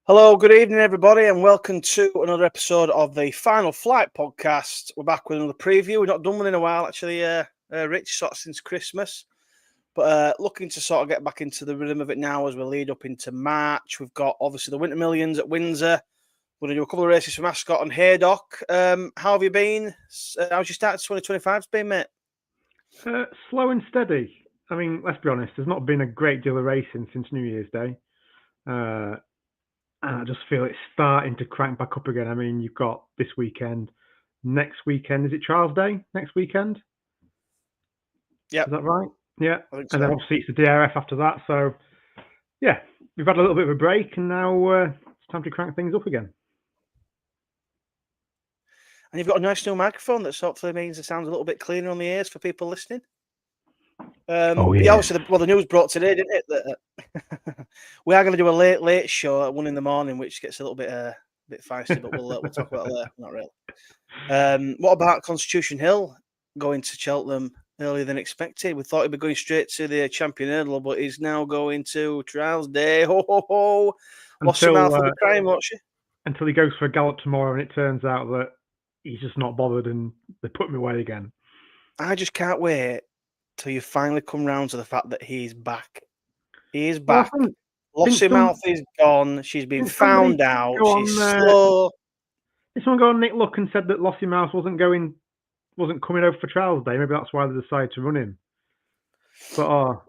Hello, good evening, everybody, and welcome to another episode of the Final Flight podcast. We're back with another preview. We've not done one in a while, actually, Rich, sort of since Christmas. But looking to sort of get back into the rhythm of it now as we lead up into March. We've got, obviously, the Winter Millions at Windsor. We're going to do a couple of races from Ascot and Haydock. How have you been? How's your start to 2025 been, mate? Slow and steady. I mean, let's be honest, there's not been a great deal of racing since New Year's Day. And I just feel it's starting to crank back up again. I mean, you've got this weekend. Next weekend, is it Trials Day? Next weekend? Yeah. Is that right? Yeah. I think And then so. obviously it's the DRF after that. So, yeah, we've had a little bit of a break and now it's time to crank things up again. And you've got a nice new microphone that hopefully means it sounds a little bit cleaner on the ears for people listening. Obviously, the news broke today, didn't it? That we are going to do a late show at 1 a.m, which gets a little bit feisty, but we'll talk about that later. Not really. What about Constitution Hill going to Cheltenham earlier than expected? We thought he'd be going straight to the Champion Hurdle, but he's now going to Trials Day. Ho ho ho! Lost your mouth will be crying, won't she? Until he goes for a gallop tomorrow, and it turns out that he's just not bothered, and they put him away again. I just can't wait till you finally come round to the fact that he's back. He is back. Lossy Mouth is gone. She's been found out. She's slow. Did someone go on Nick Luck and said that Lossy Mouth wasn't coming over for Trials Day? Maybe that's why they decided to run him. But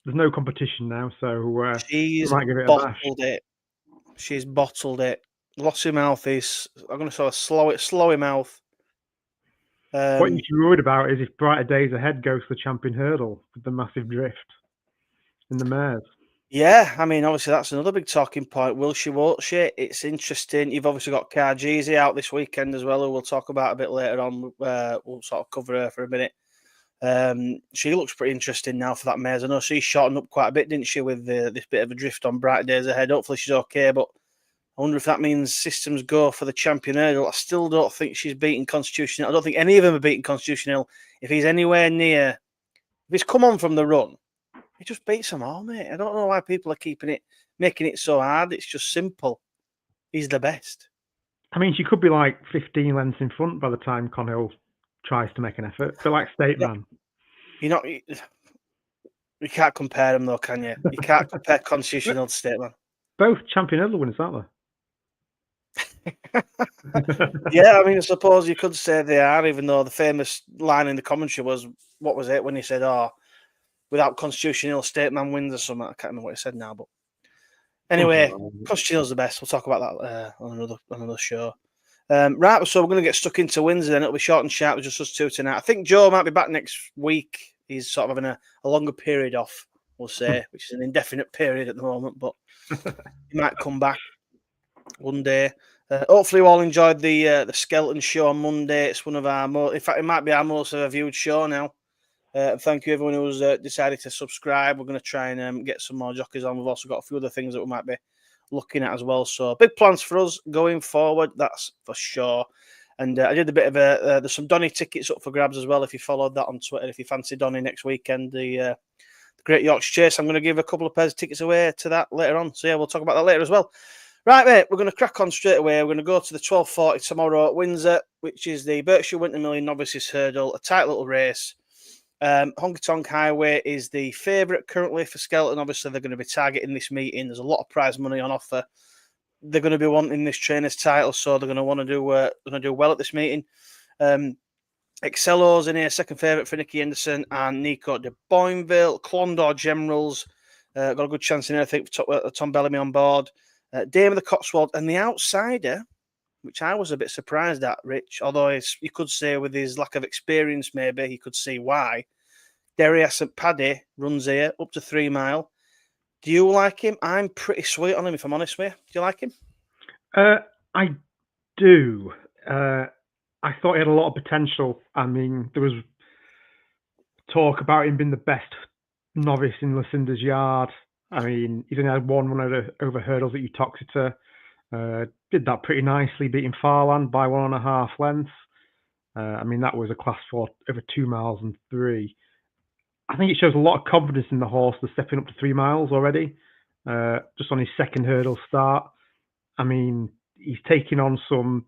there's no competition now, so she's might give it a bash. She's bottled it. Lossy Mouth is. I'm going to sort of slowy mouth. What you should be worried about is if Brighter Days Ahead goes to the Champion Hurdle with the massive drift in the mares. Yeah, I mean, obviously that's another big talking point. Will she, won't she? It's interesting. You've obviously got Cargeezy out this weekend as well, who we'll talk about a bit later on. We'll sort of cover her for a minute. She looks pretty interesting now for that mares. I know she shortened up quite a bit, didn't she, with this bit of a drift on Brighter Days Ahead. Hopefully she's okay, but I wonder if that means systems go for the Champion Hurdle. I still don't think she's beating Constitution Hill. I don't think any of them are beating Constitution Hill. If he's anywhere near, if he's come on from the run, he just beats them all, mate. I don't know why people are making it so hard. It's just simple. He's the best. I mean, she could be like 15 lengths in front by the time Conhill tries to make an effort. But like State Man. You can't compare them though, can you? You can't compare Constitution Hill to State Man. Both Champion Hurdle winners, aren't they? Yeah, I mean, I suppose you could say they are, even though the famous line in the commentary was, what was it, when he said, without Constitution Hill, State Man wins or something. I can't remember what he said now, but anyway, Constitution Hill's the best. We'll talk about that on another show. Right, so we're going to get stuck into Windsor, and it'll be short and sharp with just us two tonight. I think Joe might be back next week. He's sort of having a longer period off, we'll say, which is an indefinite period at the moment, but he might come back one day. Hopefully you all enjoyed the skeleton show on Monday. It's one of our in fact, it might be our most viewed show now. Thank you everyone who's decided to subscribe. We're going to try and get some more jockeys on. We've also got a few other things that we might be looking at as well. So big plans for us going forward, that's for sure. And I did a bit of there's some Donny tickets up for grabs as well. If you followed that on Twitter, if you fancy Donny next weekend, the Great Yorkshire Chase, I'm going to give a couple of pairs of tickets away to that later on. So yeah, we'll talk about that later as well. Right, mate, we're going to crack on straight away. We're going to go to the 12:40 tomorrow at Windsor, which is the Berkshire Winter Million Novices Hurdle, a tight little race. Honky Tonk Highway is the favourite currently for Skeleton. Obviously, they're going to be targeting this meeting. There's a lot of prize money on offer. They're going to be wanting this trainer's title, so they're going to want to do well at this meeting. Excello's in here, second favourite for Nicky Henderson and Nico de Boinville. Clondor Generals got a good chance in here, I think, for Tom Bellamy on board. Dame of the Cotswold and the outsider, which I was a bit surprised at, Rich, although you could say with his lack of experience, maybe he could see why. Derry St Paddy runs here up to 3 mile. Do you like him? I'm pretty sweet on him, if I'm honest with you. Do you like him? I do. I thought he had a lot of potential. I mean, there was talk about him being the best novice in Lucinda's yard. I mean, he's only had one run over hurdles at Utoxeter. Did that pretty nicely, beating Farland by 1.5 lengths. I mean, that was a class 4 over 2 miles and 3. I think it shows a lot of confidence in the horse. They're stepping up to 3 miles already, just on his second hurdle start. I mean, he's taking on some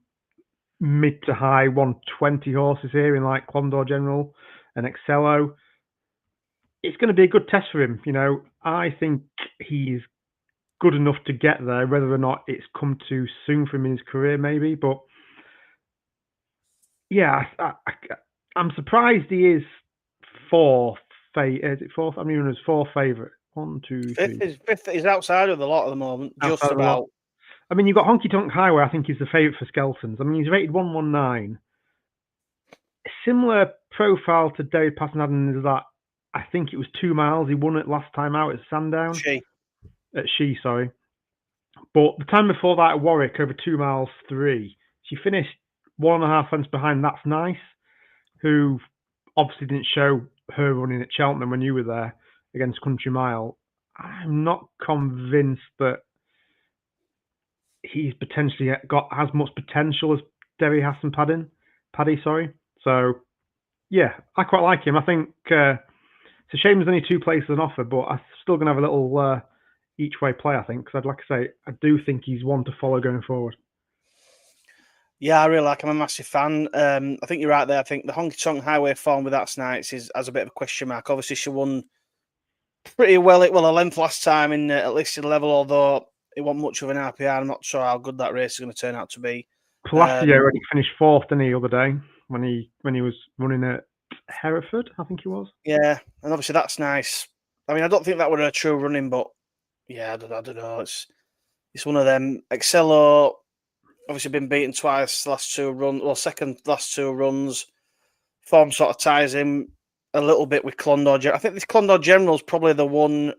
mid to high 120 horses here in like Clondor General and Excello. It's going to be a good test for him. I think he's good enough to get there, whether or not it's come too soon for him in his career, maybe. But yeah, I'm surprised he is fourth. Is it fourth? I mean, it was fourth favourite. 1, 2, 3. Fifth is outside of the lot at the moment, just Outside of the lot. about. I mean, you've got Honky Tonk Highway, I think, is the favourite for Skeltons. I mean, he's rated 119. Similar profile to David Passanadden is that I think it was 2 miles. He won it last time out at Sandown. At She, sorry. But the time before that at Warwick, over 2 miles 3. She finished 1.5 lengths behind That's Nice, who obviously didn't show her running at Cheltenham when you were there against Country Mile. I'm not convinced that he's potentially got as much potential as Derry Hassan Paddy, sorry. So, yeah, I quite like him. I think it's a shame there's only 2 places on offer, but I'm still going to have a little each way play, I think, because I'd like to say I do think he's one to follow going forward. Yeah, I really like him. I'm a massive fan. I think you're right there. I think the Honky Tonk Highway form with That's Nights has a bit of a question mark. Obviously, she won pretty well a length last time in at listed level, although it wasn't much of an RPR. I'm not sure how good that race is going to turn out to be. Palacio already finished 4th, didn't he, the other day when he was running at Hereford, I think he was. Yeah, and obviously That's Nice. I mean, I don't think that were a true running, but yeah, I don't know. It's one of them. Excello obviously been beaten twice last 2 runs. Well, second last 2 runs. Form sort of ties in a little bit with Clondor. I think this Clondor General is probably the one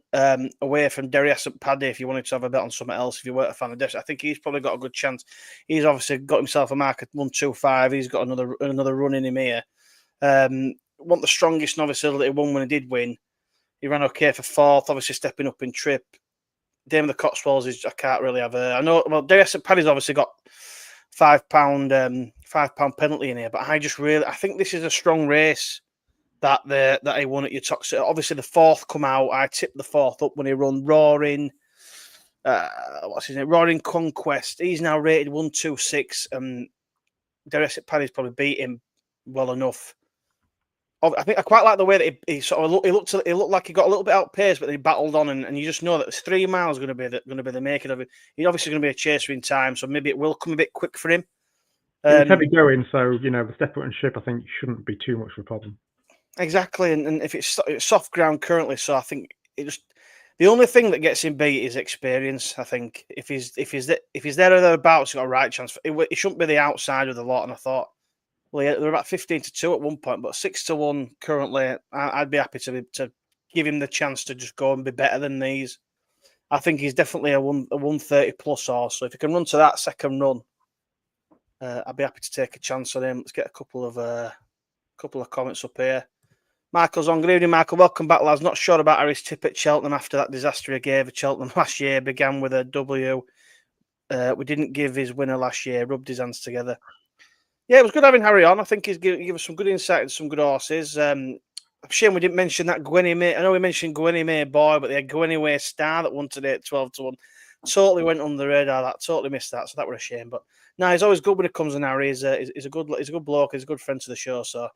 away from Derry Hassan Paddy if you wanted to have a bet on something else. If you weren't a fan of Derry, I think he's probably got a good chance. He's obviously got himself a mark at 125. He's got another run in him here. Want the strongest novice that he won when he did win. He ran okay for 4th, obviously stepping up in trip. Dame of the Cotswolds I can't really have a. I know. Well, Derry Hassan Paddy's obviously got £5 penalty in here, but I think this is a strong race that he won at your Toxic. Obviously, the 4th come out. I tipped the 4th up when he run Roaring. What's his name? Roaring Conquest. He's now rated 126. Derry Hassan Paddy's probably beat him well enough. I think I quite like the way that he sort of looked like he got a little bit outpaced, but then he battled on, and you just know that 3 miles going to be the making of it. He's obviously going to be a chaser in time, so maybe it will come a bit quick for him. It's heavy going, so the step out and ship I think shouldn't be too much of a problem. Exactly, and if it's soft ground currently, so I think the only thing that gets him beat is experience. I think if he's there or thereabouts, he's got a right chance. It shouldn't be the outside of the lot, and I thought. Well, yeah, they're about 15-2 at one point, but 6-1 currently. I'd be happy to give him the chance to just go and be better than these. I think he's definitely a 130 plus horse. So if he can run to that second run, I'd be happy to take a chance on him. Let's get a couple of comments up here. Michael's on. Good evening, Michael. Welcome back, lads. Not sure about Harry's tip at Cheltenham after that disaster he gave at Cheltenham last year. Began with a W. We didn't give his winner last year. Rubbed his hands together. Yeah, it was good having Harry on. I think he's give us some good insight and some good horses. Shame we didn't mention that Gwenny May. I know we mentioned Gwenny May Boy, but they had Gwenny Way Star that won today at 12-1. Totally went under the radar. That totally missed that. So that was a shame. But no, he's always good when it comes on Harry. He's a good bloke. He's a good friend to the show. So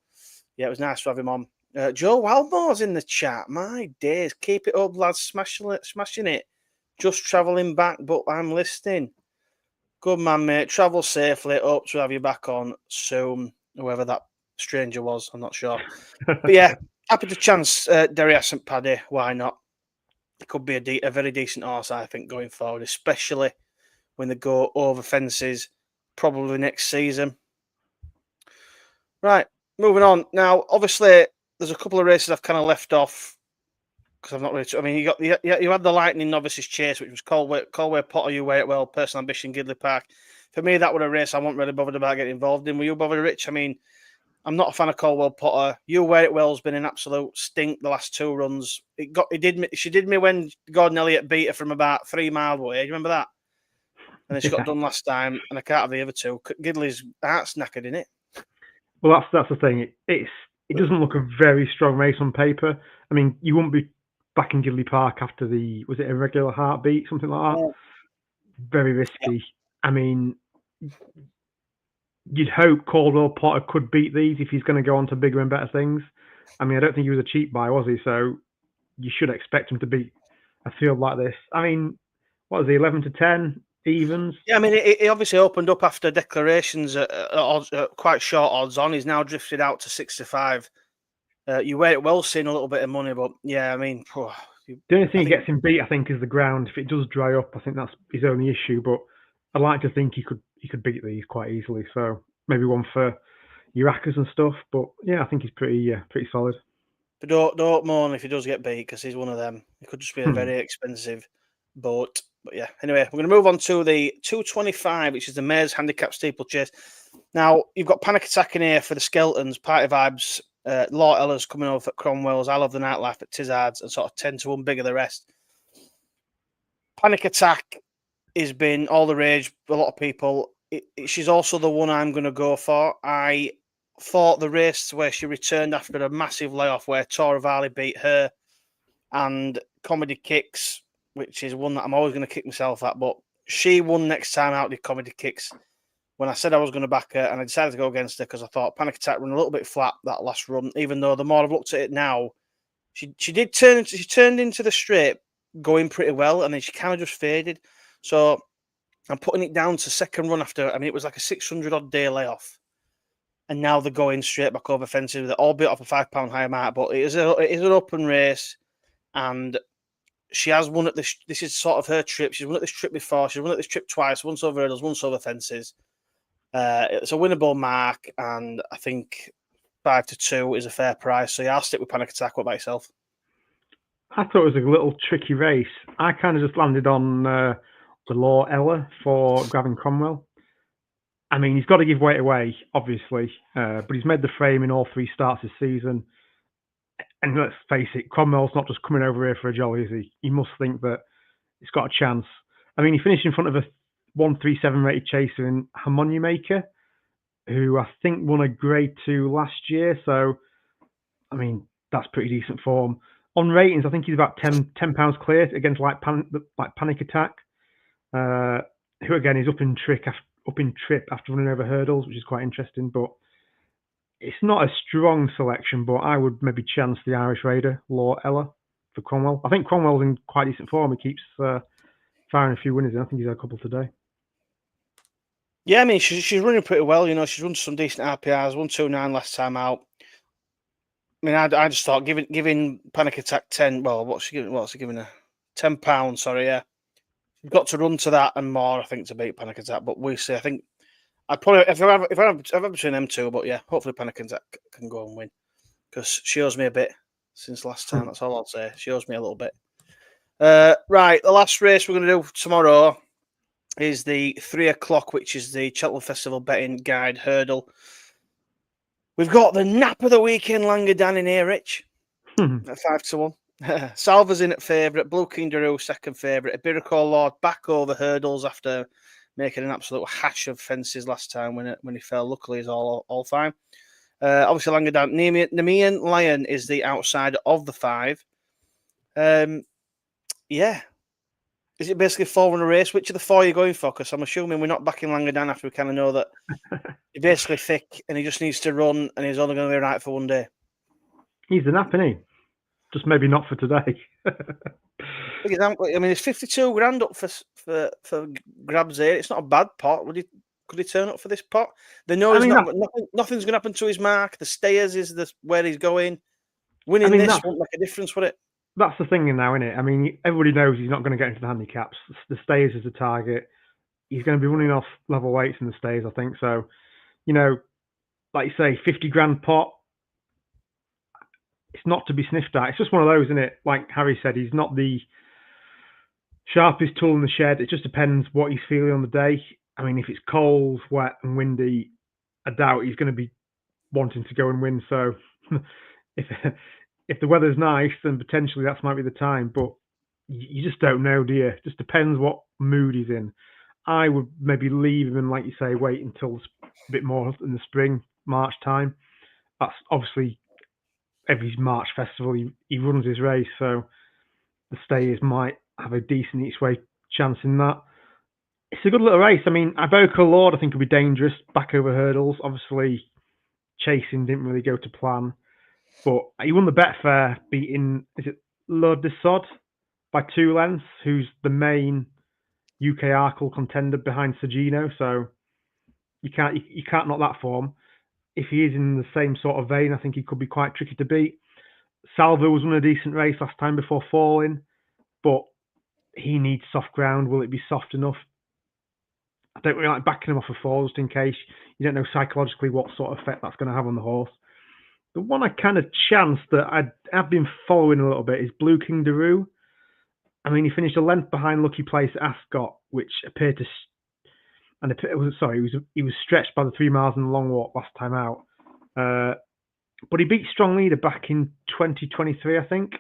yeah, it was nice to have him on. Joe Wildmore's in the chat. My days, keep it up, lads. Smashing it. Just travelling back, but I'm listening. Good man, mate. Travel safely. Hope to have you back on soon. Whoever that stranger was, I'm not sure. But yeah, happy to chance Derry Hassan Paddy. Why not? It could be a very decent horse, I think, going forward, especially when they go over fences, probably next season. Right, moving on. Now, obviously, there's a couple of races I've kind of left off because I've not really. I mean, you had the Lightning Novices Chase, which was Colway Potter, You Wear It Well, Personal Ambition, Gidley Park. For me, that was a race I wasn't really bothered about getting involved in. Were you bothered, Rich? I mean, I'm not a fan of Colwell Potter. You Wear It Well's been an absolute stink the last 2 runs. She did me when Gordon Elliott beat her from about 3 miles away. Do you remember that? And then she got done last time, and I can't have the other 2. Gidley's heart's knackered, isn't it? Well, that's the thing. It doesn't look a very strong race on paper. I mean, you wouldn't be back in Gidley Park after was it a regular heartbeat, something like that? Yeah. Very risky. I mean, you'd hope Caldwell Potter could beat these if he's going to go on to bigger and better things. I mean, I don't think he was a cheap buy, was he? So you should expect him to beat a field like this. I mean, what was he, 11 to 10 evens? Yeah, I mean, it obviously opened up after declarations at quite short odds on. He's now drifted out to 65. You weigh it well, seeing a little bit of money, but yeah, I mean, the only thing he gets him beat, I think, is the ground. If it does dry up, I think that's his only issue. But I'd like to think he could beat these quite easily. So maybe one for Urakas and stuff. But yeah, I think he's pretty solid. But don't mourn if he does get beat, because he's one of them. It could just be a very expensive boat. But yeah, anyway, we're going to move on to the 225, which is the Mares Handicap Steeplechase. Now, you've got Panic Attack in here for the Skeltons, Party Vibes, Lord Ella's coming over at Cromwell's, I Love the Nightlife at Tizard's, and sort of 10 to 1 bigger the rest. Panic Attack has been all the rage, a lot of people. She's also the one I'm going to go for. I thought the race where she returned after a massive layoff where Tora Valley beat her and Comedy Kicks, which is one that I'm always going to kick myself at, but she won next time out, the Comedy Kicks, when I said I was going to back her, and I decided to go against her because I thought Panic Attack ran a little bit flat that last run, even though the more I've looked at it now, she turned into the straight going pretty well, and then she kind of just faded. So I'm putting it down to second run after, I mean, it was like a 600 odd day layoff. And now they're going straight back over fences with it, albeit off a £5 higher mark. But it is an open race, and she has won at this. This is sort of her trip. She's won at this trip before. She's won at this trip twice. Once over hurdles, once over fences. It's a winnable mark, and I think 5 to 2 is a fair price. So yeah, I'll stick with Panic Attack. What about yourself? I thought it was a little tricky race. I kind of just landed on the Law Ella for Gavin Cromwell. I mean, he's got to give weight away, obviously, but he's made the frame in all 3 starts this season. And let's face it, Cromwell's not just coming over here for a jolly, is he? He must think that he's got a chance. I mean, he finished in front of a 137 rated chaser in Harmonia Maker, who I think won a Grade 2 last year. So, I mean, that's pretty decent form. On ratings, I think he's about £10 clear against like Panic Attack, who again is up in trip after running over hurdles, which is quite interesting. But it's not a strong selection, but I would maybe chance the Irish Raider, Law Ella, for Cromwell. I think Cromwell's in quite decent form. He keeps firing a few winners in. I think he's had a couple today. Yeah, I mean, she's running pretty well. You know, she's run some decent RPRs, 129 last time out. I mean, I just thought giving Panic Attack 10. Well, what's she giving her? £10. Sorry, yeah. You've got to run to that and more, I think, to beat Panic Attack. But we see. I think I'd probably if I have between them two. But yeah, hopefully Panic Attack can go and win, because she owes me a bit since last time. That's all I'll say. She owes me a little bit. Right, the last race we're going to do tomorrow is the 3 o'clock, which is the Cheltenham Festival Betting Guide Hurdle. We've got the nap of the weekend, Langadan in here, Rich, at 5 to 1. Salva's in at favourite, Blue King Daru second favourite, Iberico Lord back over hurdles after making an absolute hash of fences last time when he fell. Luckily, he's all fine. Obviously, Langadan, Nemean Lion is the outsider of the 5. Yeah. Is it basically 4 in a race? Which of the 4 are you going for? Because I'm assuming we're not backing Langadan after we kind of know that he's basically thick and he just needs to run and he's only going to be right for one day. He's the nap, isn't he? Just maybe not for today. I mean, it's 52 grand up for grabs here. It's not a bad pot. Could he turn up for this pot? They know nothing's going to happen to his mark. The stayers is where he's going. Winning this won't make a difference, would it? That's the thing now, isn't it? I mean, everybody knows he's not going to get into the handicaps. The stayers is the target. He's going to be running off level weights in the stayers, I think. So, you know, like you say, 50 grand pot, it's not to be sniffed at. It's just one of those, isn't it? Like Harry said, he's not the sharpest tool in the shed. It just depends what he's feeling on the day. I mean, if it's cold, wet and windy, I doubt he's going to be wanting to go and win. So if the weather's nice, then potentially that might be the time. But you just don't know, do you? It just depends what mood he's in. I would maybe leave him and, like you say, wait until it's a bit more in the spring, March time. That's obviously every March festival he runs his race, so the stayers might have a decent each way chance in that. It's a good little race. I mean, Ivoca Lord, I think, will be dangerous back over hurdles. Obviously, chasing didn't really go to plan, but he won the Betfair, beating, is it Lord de Sod by 2 lengths, who's the main UK Arkle contender behind Sergino. So you can't knock that form. If he is in the same sort of vein, I think he could be quite tricky to beat. Salvo was on a decent race last time before falling, but he needs soft ground. Will it be soft enough? I don't really like backing him off a fall just in case you don't know psychologically what sort of effect that's going to have on the horse. The one I kind of chanced that I've been following a little bit is Blue King Daru. I mean, he finished a length behind Lucky Place at Ascot, which appeared to, and it was sorry, he was stretched by the 3 miles and the long walk last time out. But he beat Strong Leader back in 2023, I think,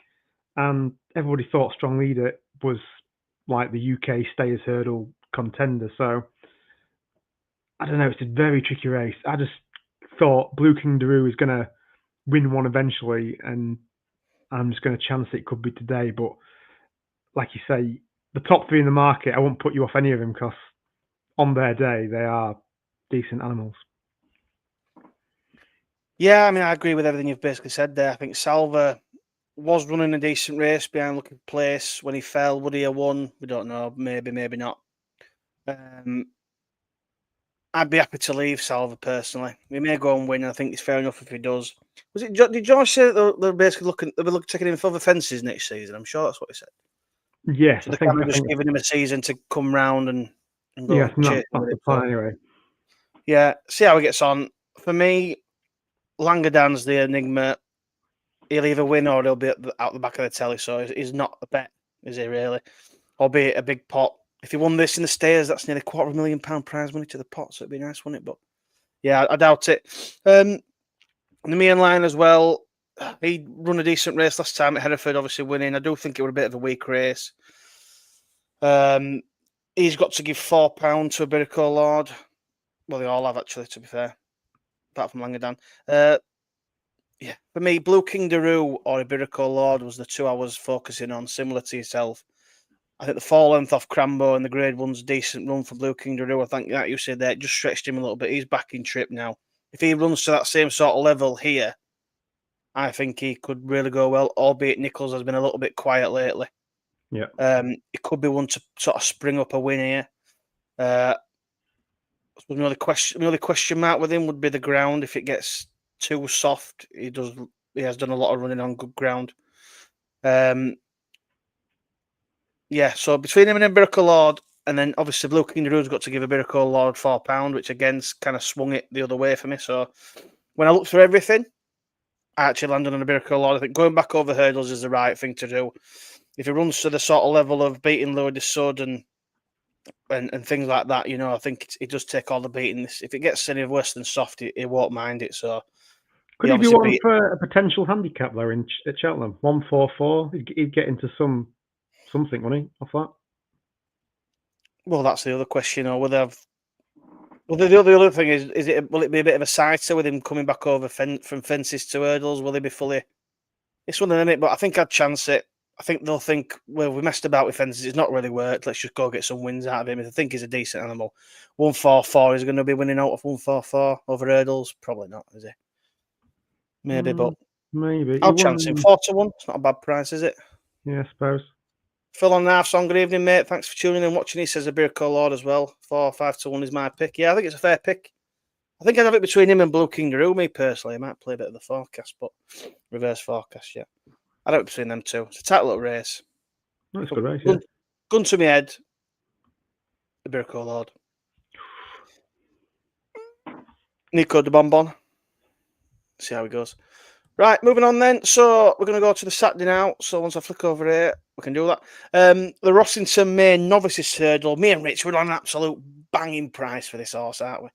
and everybody thought Strong Leader was like the UK Stayers Hurdle contender. So I don't know, it's a very tricky race. I just thought Blue King Daru is going to win one eventually, and I'm just going to chance it could be today. But like you say, the top 3 in the market, I won't put you off any of them because on their day they are decent animals. Yeah, I mean, I agree with everything you've basically said there. I think Salva was running a decent race behind Lucky Place when he fell. Would he have won? We don't know. Maybe, maybe not. I'd be happy to leave Salva personally. We may go and win. I think it's fair enough if he does. Was it? Did George say that they're basically taking him for the fences next season? I'm sure that's what he said. Yes, so they're kind of just giving him a season to come round and go. Yeah, that's the plan anyway. Yeah, see how he gets on. For me, Langadan's the enigma. He'll either win or he'll be out the back of the telly. So he's not a bet, is he really? Albeit a big pot. If he won this in the Stayers, that's nearly £250,000 prize money to the pot. So it'd be nice, wouldn't it? But yeah, I doubt it. The main line as well. He run a decent race last time at Hereford, obviously winning. I do think it was a bit of a weak race. He's got to give £4 to Iberico Lord. Well, they all have, actually, to be fair. Apart from Langadan. Yeah, for me, Blue King Daru or Iberico Lord was the 2 I was focusing on, similar to yourself. I think the 4 length off Crambo and the Grade 1's decent run for Blue King Daru. I think that you said there, it just stretched him a little bit. He's back in trip now. If he runs to that same sort of level here, I think he could really go well, albeit Nichols has been a little bit quiet lately. Yeah. It could be one to sort of spring up a win here. The only question mark with him would be the ground. If it gets too soft, he has done a lot of running on good ground. Yeah, so between him and Iberico Lord, and then obviously Blue King Daru's got to give Iberico Lord £4, which again kind of swung it the other way for me. So when I looked through everything, I actually landed on Iberico Lord. I think going back over hurdles is the right thing to do. If he runs to the sort of level of beating Louis de Sud and things like that, you know, I think it does take all the beating. If it gets any worse than soft, he won't mind it. So could he be one for a potential handicap though at Cheltenham? 144, he'd get into something, wouldn't he, off that? Well, that's the other question. Or will they have? Well, the other thing is will it be a bit of a sighter with him coming back over from fences to hurdles? Will they be fully? It's one in it, but I think I'd chance it. I think they'll think, well, we messed about with fences. It's not really worked. Let's just go get some wins out of him. If I think he's a decent animal, 144 is going to be winning out of 144 over hurdles. Probably not, is he? Maybe, but maybe. I'll chance him 4-1. It's not a bad price, is it? Yeah, I suppose. Phil on Half Song, good evening, mate. Thanks for tuning in and watching. He says Iberico Lord as well. 4-5-1 is my pick. Yeah, I think it's a fair pick. I think I'd have it between him and Blue King Daru, me personally. I might play a bit of the forecast, but reverse forecast, yeah. I'd have it between them two. It's a tight little race. That's a good race, yeah. Gun to my head, Iberico Lord. Nico de Bonbon. See how he goes. Right, moving on then. So we're going to go to the Saturday now. So once I flick over here, we can do that. The Rossington Main Novices Hurdle. Me and Rich were on an absolute banging price for this horse, aren't we?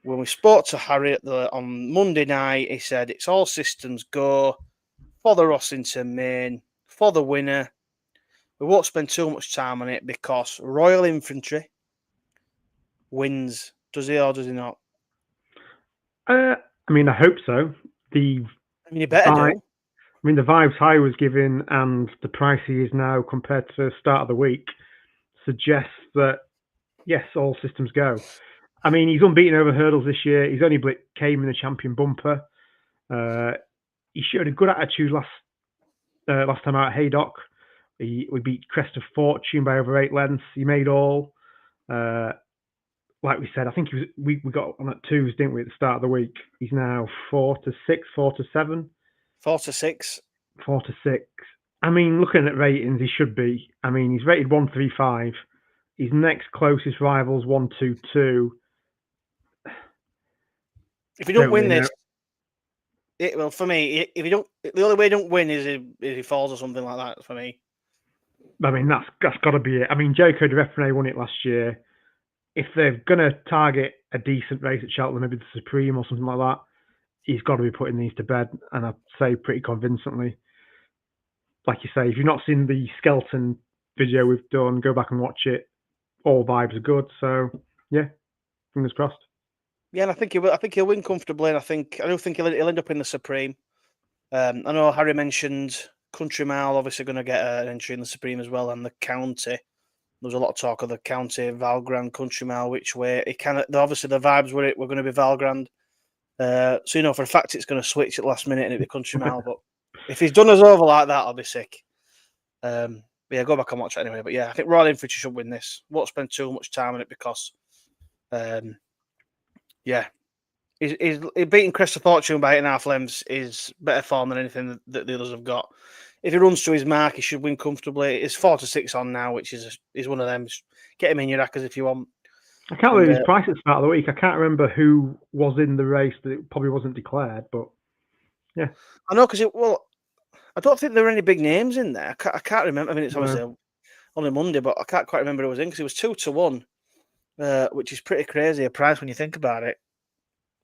When we spoke to Harry on Monday night, he said it's all systems go for the Rossington Main, for the winner. We won't spend too much time on it because Royal Infantry wins. Does he or does he not? I mean, I hope so. You better do. I mean, the vibes High was given and the price he is now compared to the start of the week suggests that yes, all systems go. I mean, he's unbeaten over hurdles this year. He's only came in the champion bumper. He showed a good attitude last time out at Haydock. We beat Crest of Fortune by over 8 lengths. He made all. Like we said, I think he was. We got on at 2s, didn't we, at the start of the week? He's now 4 to 6, 4 to 7, 4 to 6. 4 to 6. I mean, looking at ratings, he should be. I mean, he's rated 135. His next closest rival's 122. If you don't win this, well, for me, if you don't, the only way you don't win is if he falls or something like that. For me, I mean, that's got to be it. I mean, Joko de Refrain won it last year. If they're gonna target a decent race at Cheltenham, maybe the Supreme or something like that, he's got to be putting these to bed, and I'd say pretty convincingly. Like you say, if you've not seen the Skeleton video we've done, go back and watch it. All vibes are good, so yeah, fingers crossed. Yeah, and I think he'll win comfortably, and I don't think he'll end up in the Supreme. I know Harry mentioned Country Mile, obviously going to get an entry in the Supreme as well, and the County. There was a lot of talk of the County, Valgrand, Country Mile, which way it kind of. Obviously, the vibes were going to be Valgrand. So for a fact it's going to switch at the last minute and it'll be Country Mile. But if he's done us over like that, I'll be sick. Yeah, go back and watch it anyway. But yeah, I think Royal Infantry should win this. Won't spend too much time on it because, yeah, he's beating Crest of Fortune by 8.5 lengths is better form than anything that the others have got. If he runs to his mark, he should win comfortably. It's 4 to 6 on now, which is one of them. Just get him in your rackers if you want. I can't believe his price at the start of the week. I can't remember who was in the race, but it probably wasn't declared. But yeah, I know because I don't think there were any big names in there. I can't remember. I mean, it's obviously only Monday, but I can't quite remember who was in because it was 2 to 1, which is pretty crazy a price when you think about it.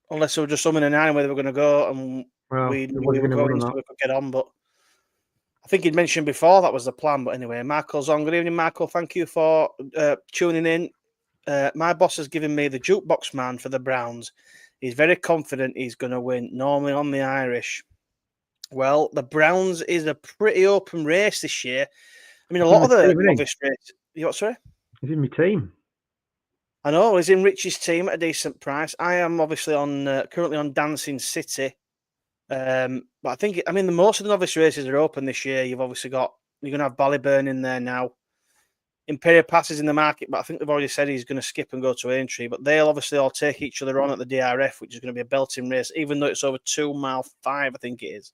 Unless they were just summing a 9 where they were going to go and we were going so we could get on. But I think he'd mentioned before that was the plan. But anyway, Michael's on. Good evening, Michael. Thank you for tuning in. My boss has given me the jukebox man for the Browns. He's very confident he's going to win, normally on the Irish. Well, the Browns is a pretty open race this year. I mean, a lot of the novice race. You what, sorry? He's in my team. I know, he's in Rich's team at a decent price. I am obviously currently on Dancing City. But I think, most of the novice races are open this year. You're going to have Ballyburn in there now. Imperial Pass is in the market, but I think they've already said he's going to skip and go to Aintree. But they'll obviously all take each other on at the DRF, which is going to be a belting race, even though it's over 2 mile 5, I think it is.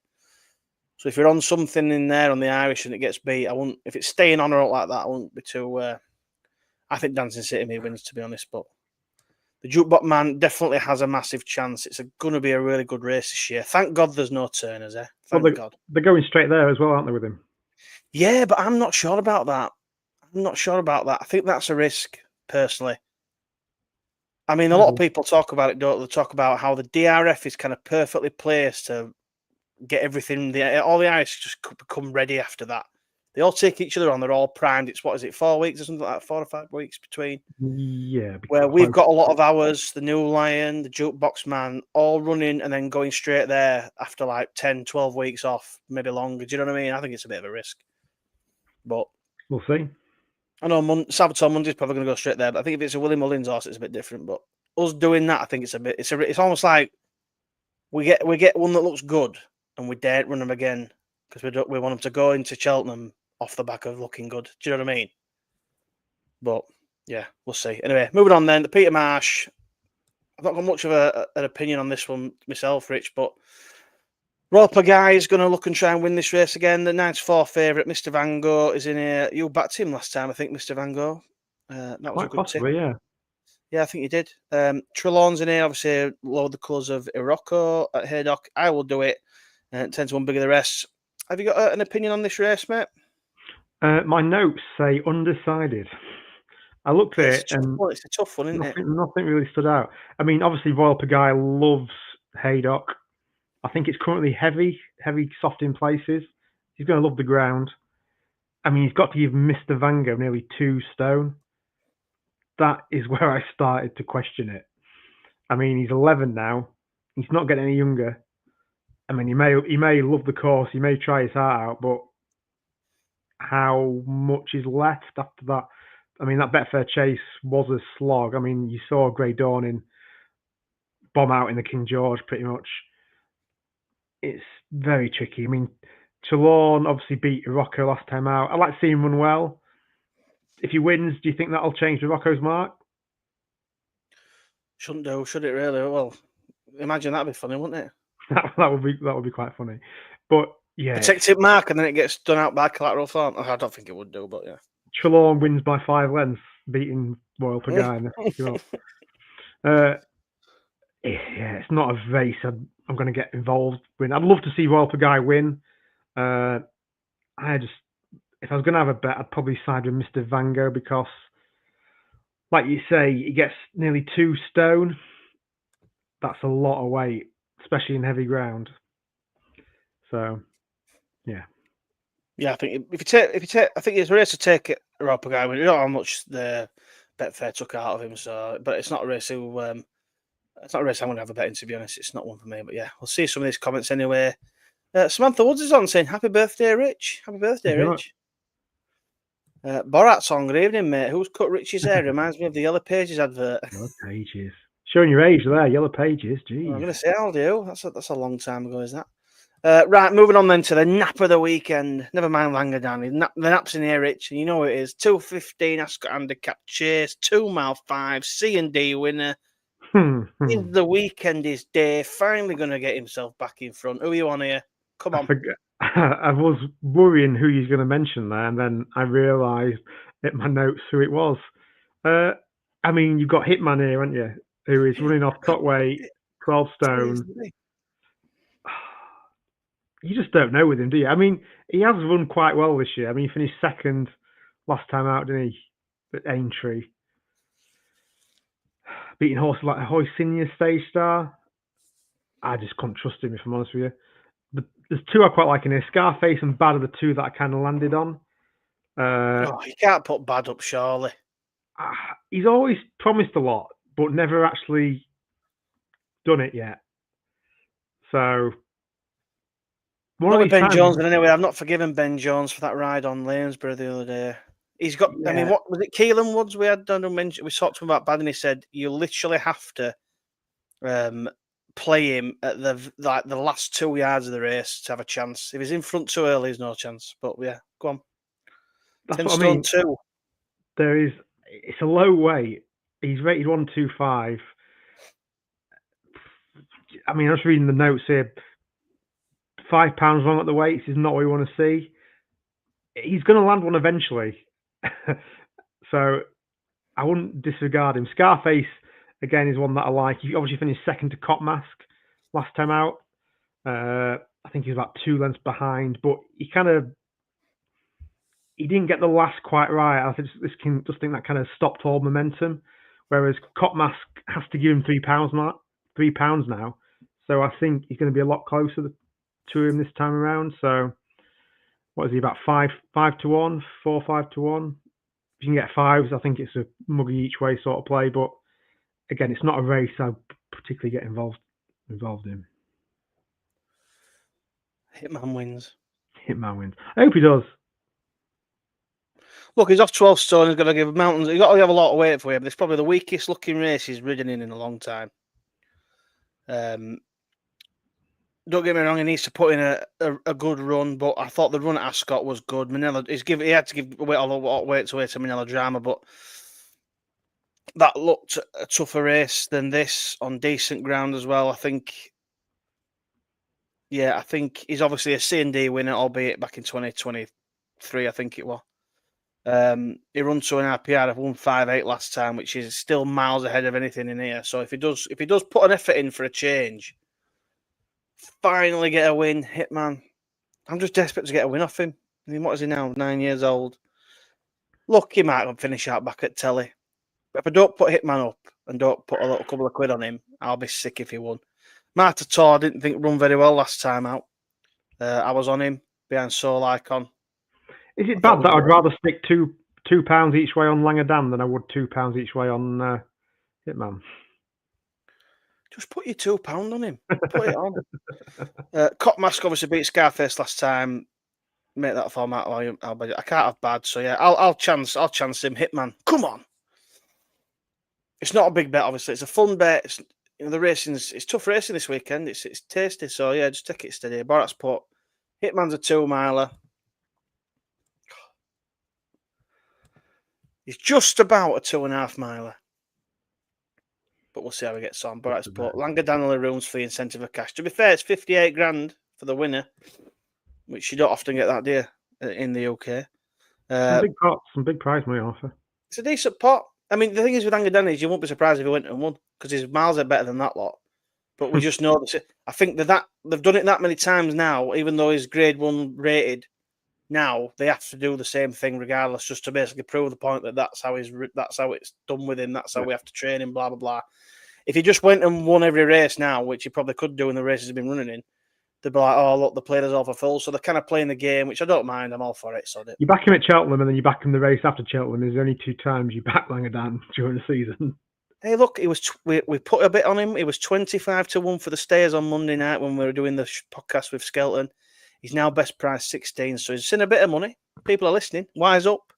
So if you're on something in there on the Irish and it gets beat, if it's staying on or like that, I won't be too. I think Dancing City may wins, to be honest, but the Jukebox Man definitely has a massive chance. It's going to be a really good race this year. Thank God there's no turners, eh? Thank God. They're going straight there as well, aren't they, with him? Yeah, but I'm not sure about that. I think that's a risk, personally. I mean, a lot of people talk about it, don't they? Talk about how the DRF is kind of perfectly placed to get everything. All the Irish just become ready after that. They all take each other on. They're all primed. It's 4 weeks or something like that, 4 or 5 weeks between. Yeah. Where we've got a lot of hours, the New Lion, the Jukebox Man, all running and then going straight there after like 10, 12 weeks off, maybe longer. Do you know what I mean? I think it's a bit of a risk. But we'll see. I know Sabaton Monday's probably going to go straight there, but I think if it's a Willie Mullins horse, it's a bit different. But us doing that, I think it's almost like we get one that looks good and we daren't run them again because we want them to go into Cheltenham off the back of looking good. Do you know what I mean? But yeah, we'll see. Anyway, moving on then. The Peter Marsh. I've not got much of an opinion on this one myself, Rich, but Royal Pagaille is going to look and try and win this race again. The 9-4 favourite, Mr. Van Gogh, is in here. You backed him last time, I think, Mr. Van Gogh. That was quite a good possibly, tip. yeah. Yeah, I think you did. Trelawn's in here, obviously, lower the colours of Irocco at Haydock. I will do it. 10 to 1 bigger the rest. Have you got an opinion on this race, mate? My notes say undecided. I looked at it and it's a tough one, isn't it? Nothing really stood out. I mean, obviously, Royal Pagaille loves Haydock. I think it's currently heavy, soft in places. He's going to love the ground. I mean, he's got to give Mr. Van Gogh nearly 2 stone. That is where I started to question it. I mean, he's 11 now. He's not getting any younger. I mean, he may love the course. He may try his heart out, but how much is left after that I mean, that Betfair Chase was a slog. I mean, you saw Grey Dawning bomb out in the King George pretty much. It's very tricky. I mean, Trelawn obviously beat Rocco last time out. I like to see him run well. If he wins, do you think that'll change the Rocco's mark? Shouldn't do, should it really? Well, imagine that'd be funny, wouldn't it? that would be quite funny. But yeah, Protected mark and then it gets done out by collateral form. I don't think it would do, but yeah. Trelawn wins by 5 lengths, beating Royal Pagani. Yeah, it's not a race I'm going to get involved with. I'd love to see Royal Pagani win. If I was going to have a bet, I'd probably side with Mr. Vango because, like you say, he gets nearly 2 stone. That's a lot of weight, especially in heavy ground. So, yeah. Yeah, I think if you take, I think it's a race to take it. Royal Pagani. We don't know how much the Betfair took out of him, so but it's not a race who. It's not a race I'm going to have a bet in, to be honest. It's not one for me, but yeah, we'll see some of these comments anyway. Samantha Woods is on saying, "Happy birthday, Rich! Happy birthday, Rich!" Borat's on. Good evening, mate. Who's cut Rich's hair? Reminds me of the Yellow Pages advert. Yellow Pages. Showing your age there, Yellow Pages. Geez. I'm going to say I'll do. That's a long time ago, is that? Right, moving on then to the nap of the weekend. Never mind Langadani. The nap's in here, Rich, and you know it is. 2:15 Ascot Handicap Chase, 2 mile 5, C&D winner. The weekend is day. Finally going to get himself back in front. Who are you on here? Come on. I was worrying who he's going to mention there, and then I realised in my notes who it was. I mean, you've got Hitman here, haven't you? Who is running off top weight, 12 stone. You just don't know with him, do you? I mean, he has run quite well this year. I mean, he finished second last time out, didn't he? At Aintree. Beating horses like Ahoy Senior Stage Star. I just couldn't trust him, if I'm honest with you. There's 2 I quite like in here. Scarface and Bad are the 2 that I kind of landed on. You can't put Bad up, surely. He's always promised a lot, but never actually done it yet. So, not with Ben Jones, and anyway, I've not forgiven Ben Jones for that ride on Lanesborough the other day. He's got. Yeah. I mean, what was it? Keelan Woods. We had done a mention. We talked to him about Bad, and he said you literally have to play him at the last 2 yards of the race to have a chance. If he's in front too early, there's no chance. But yeah, go on. That's 10 what I mean. 2. It's a low weight. He's rated 125. I mean, I was reading the notes here. £5 wrong at the weights is not what we want to see. He's going to land one eventually. So I wouldn't disregard him. Scarface, again, is one that I like. He obviously finished second to Cop Mask last time out. I think he was about 2 lengths behind, but he didn't get the last quite right. I think that kind of stopped all momentum. Whereas Cop Mask has to give him £3 now. So I think he's going to be a lot closer to him this time around. So what is he, about 5 to 1, 4, 5 to 1? If you can get 5s, I think it's a muggy each way sort of play. But again, it's not a race I particularly get involved in. Hitman wins. I hope he does. Look, he's off 12 stone. He's got to give mountains. He's got to have a lot of weight for him. It's probably the weakest looking race he's ridden in a long time. Don't get me wrong, he needs to put in a good run, but I thought the run at Ascot was good. Manila, he had to give away a lot of weight to Manila Drama, but that looked a tougher race than this on decent ground as well. I think he's obviously a C&D winner, albeit back in 2023, I think it was. He runs to an RPR of 158 last time, which is still miles ahead of anything in here. So if he does put an effort in for a change, finally get a win, Hitman. I'm just desperate to get a win off him. I mean, what is he now? 9 years old. Look, he might finish out back at Telly. But if I don't put Hitman up and don't put a couple of quid on him, I'll be sick if he won. Marta Tor didn't think run very well last time out. I was on him behind Soul Icon. Is it bad that I'd rather stick £2 each way on Langadam than I would £2 each way on Hitman? Just put your £2 on him. Put it on. Cop Mask obviously beat Scarface last time. make that format. I can't have bad, so yeah, I'll chance him. Hitman, come on! It's not a big bet, obviously. It's a fun bet. It's, the racing's it's tough racing this weekend. It's tasty, so yeah, just take it steady. Borat's put Hitman's a 2 miler. He's just about a 2.5 miler. But we'll see how he gets on. Borat's put Langadaniel rooms for the incentive of cash. To be fair, it's 58 grand for the winner, which you don't often get that, do you, in the UK. Some big pots, some big prize money offer. It's a decent pot. I mean, the thing is with Langadaniel is you won't be surprised if he went and won because his miles are better than that lot. But we just know that I think that they've done it that many times now, even though he's grade 1 rated. Now they have to do the same thing regardless, just to basically prove the point that that's how it's done with him. That's how we have to train him. Blah blah blah. If he just went and won every race now, which he probably could do in the races he's been running in, they'd be like, "Oh look, the players all for full." So they're kind of playing the game, which I don't mind. I'm all for it. So you back him at Cheltenham, and then you back him the race after Cheltenham. There's only 2 times you back Langadan during the season. Hey, look, he was we put a bit on him. He was 25-1 for the Stayers on Monday night when we were doing the podcast with Skelton. He's now best price 16, so he's in a bit of money. People are listening. Wise up.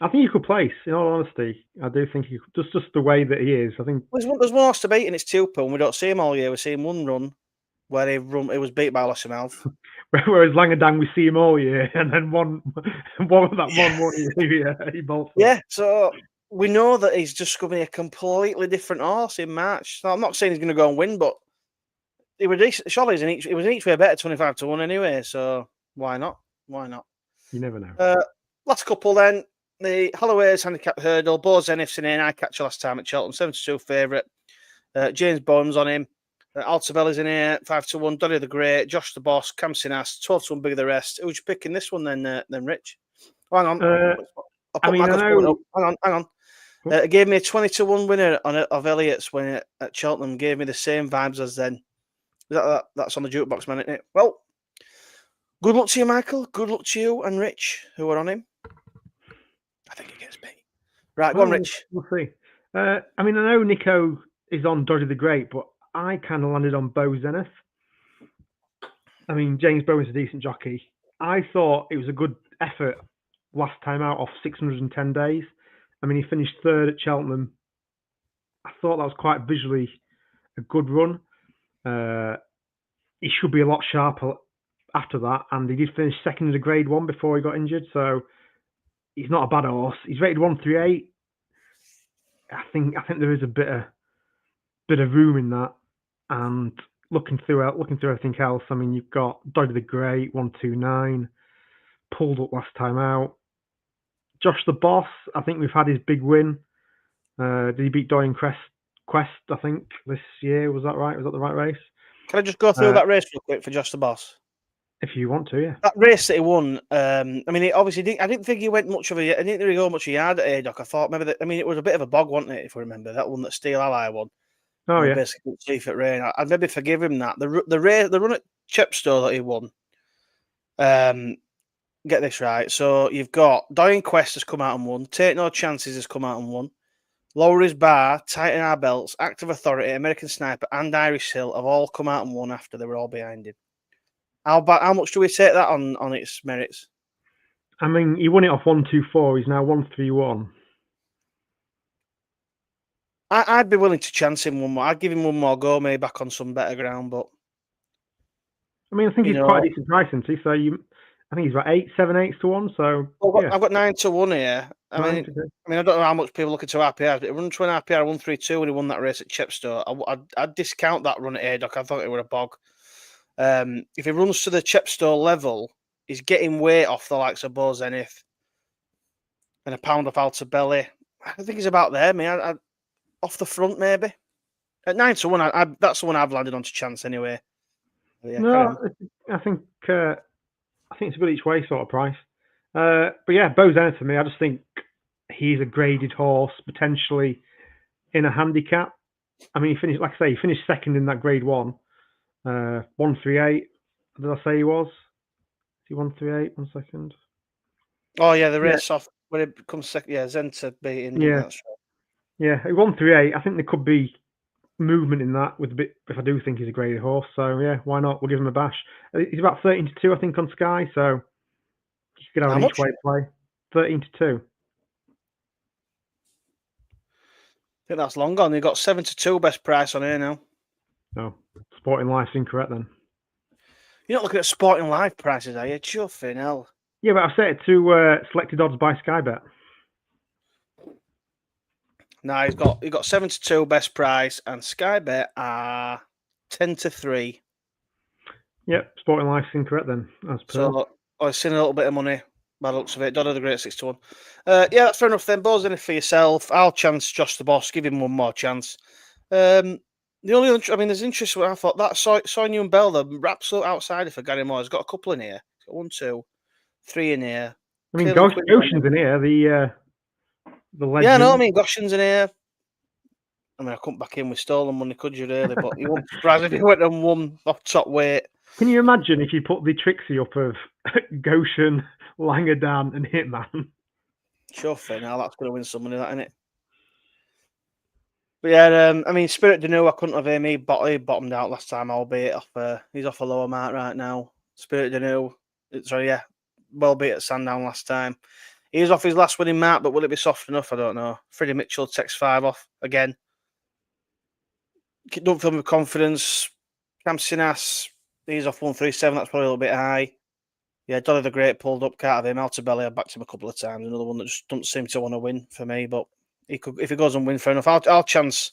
I think you could place. In all honesty, I do think you could, just the way that he is. I think there's one horse to beat, and it's Tupa, and we don't see him all year. We see him one run where he was beat by Lossiemouth. Whereas Langadan, we see him all year, and then one year he bolts. Yeah, so we know that he's just going to be a completely different horse in March. So I'm not saying he's going to go and win, but he was decent. Surely he was in each way better 25-1 anyway. So why not? Why not? You never know. Last couple then. The Holloway's handicap hurdle. Bo Zenith's in here. I catch you last time at Cheltenham. 72 favourite. James Bone's on him. Altabella's in here. 5-1. Dolly the Great. Josh the Boss. Cam Sinas. 12-1 bigger the rest. Who's you picking this one then, Rich? Oh, hang on. Hang on. It gave me a 20-1 winner of Elliott's when at Cheltenham. Gave me the same vibes as then. That's on the jukebox, man, isn't it? Well, good luck to you, Michael. Good luck to you and Rich, who are on him. I think he gets beat. Right, go on, Rich. We'll see. I know Nico is on Dodgy the Great, but I kind of landed on Bo Zenith. I mean, James Bowen's a decent jockey. I thought it was a good effort last time out off 610 days. I mean, he finished 3rd at Cheltenham. I thought that was quite visually a good run. He should be a lot sharper after that, and he did finish 2nd in the Grade 1 before he got injured, so he's not a bad horse. He's rated 138. I think there is a bit of room in that. And looking through everything else, I mean, you've got Doddy the Great, 129, pulled up last time out. Josh the Boss, I think we've had his big win. Did he beat Dorian Quest, I think, this year? Was that right? Was that the right race? Can I just go through that race real quick for Josh the Boss? If you want to, yeah. That race that he won, I mean, he obviously didn't. I didn't think he went much of a. I didn't really go much a yard at Haydock. I thought maybe it was a bit of a bog, wasn't it? If I remember that one that Steel Ally won. Oh yeah. Basically, chief at rain. I'd maybe forgive him that. The run at Chepstow that he won. Get this right. So you've got Dorian Quest has come out and won. Take No Chances has come out and won. Lowry's Bar, Tighten Our Belts, Act of Authority, American Sniper, and Irish Hill have all come out and won after they were all behind him. How much do we take that on its merits? I mean, he won it off 124. He's now 131. I'd be willing to chance him one more. I'd give him one more go, maybe back on some better ground. But I mean, I think he's quite a decent price, isn't he? So I think he's about 7-8 to 1. So I've got 9-1 here. I mean, I don't know how much people look into RPR. It run to an RPR 132 when he won that race at Chepstow. I'd discount that run at Haydock. I thought it were a bog. If he runs to the Chepstow level, he's getting weight off the likes of Bo Zenith and a pound off Altabelli. I think he's about there, man. Off the front, maybe. At 9-1, that's the one I've landed on to chance anyway. Yeah, no, I think it's a good each way sort of price. But yeah, Bo Zenith for me, I just think he's a graded horse, potentially in a handicap. I mean, he finished 2nd in that Grade 1. 138. Did I say he was? Is he 138? 1 second. Oh yeah, the race off when it becomes second. Yeah, Zenta beating. Yeah, that's right. Yeah, 138. I think there could be movement in that with a bit. If I do think he's a graded horse, so yeah, why not? We'll give him a bash. He's about 13-2, I think, on Sky. So You could have How an much? each way play. 13-2. I think that's long gone. You've got 7-2 best price on here now. No, Sporting Life's incorrect then. You're not looking at Sporting Life prices, are you? Chuffing hell. Yeah, but I've set it to selected odds by Sky Bet. No, you've got 7-2 best price, and Sky Bet are 10-3. Yep, Sporting Life's incorrect then, as per. So I've seen a little bit of money by the looks of it. Dodder the Great 6-1. Yeah, that's fair enough then. Bo's in it for yourself. I'll chance Josh the Boss. Give him one more chance. The only, there's interest. I thought that Sonia and Bell, the absolute outsider for Gary Moore, has got a couple in here. He's got 1, 2, 3 in here. I mean, Clearly Goshen's in here, the legend. Yeah, no, I mean, Goshen's in here. I mean, I couldn't back in with stolen money, could you really? But you wouldn't be surprised if he went and won off top weight. Can you imagine if you put the Trixie up of Goshen, Langerdan, and Hitman? Sure thing. Now that's going to win some money, that, isn't it? But yeah, I mean, Spirit Denou, I couldn't have him. He bottomed out last time, albeit he's off a lower mark right now. Spirit Denou, sorry, yeah, well beat at Sandown last time. He's off his last winning mark, but will it be soft enough? I don't know. Freddie Mitchell takes 5 off again. Don't feel with confidence. Cam Sinas, he's off 137. That's probably a little bit high. Yeah, Dolly the Great pulled up, can't have him. Altabelli, I backed him a couple of times. Another one that just doesn't seem to want to win for me, but he could, if he goes and win, fair enough. I'll chance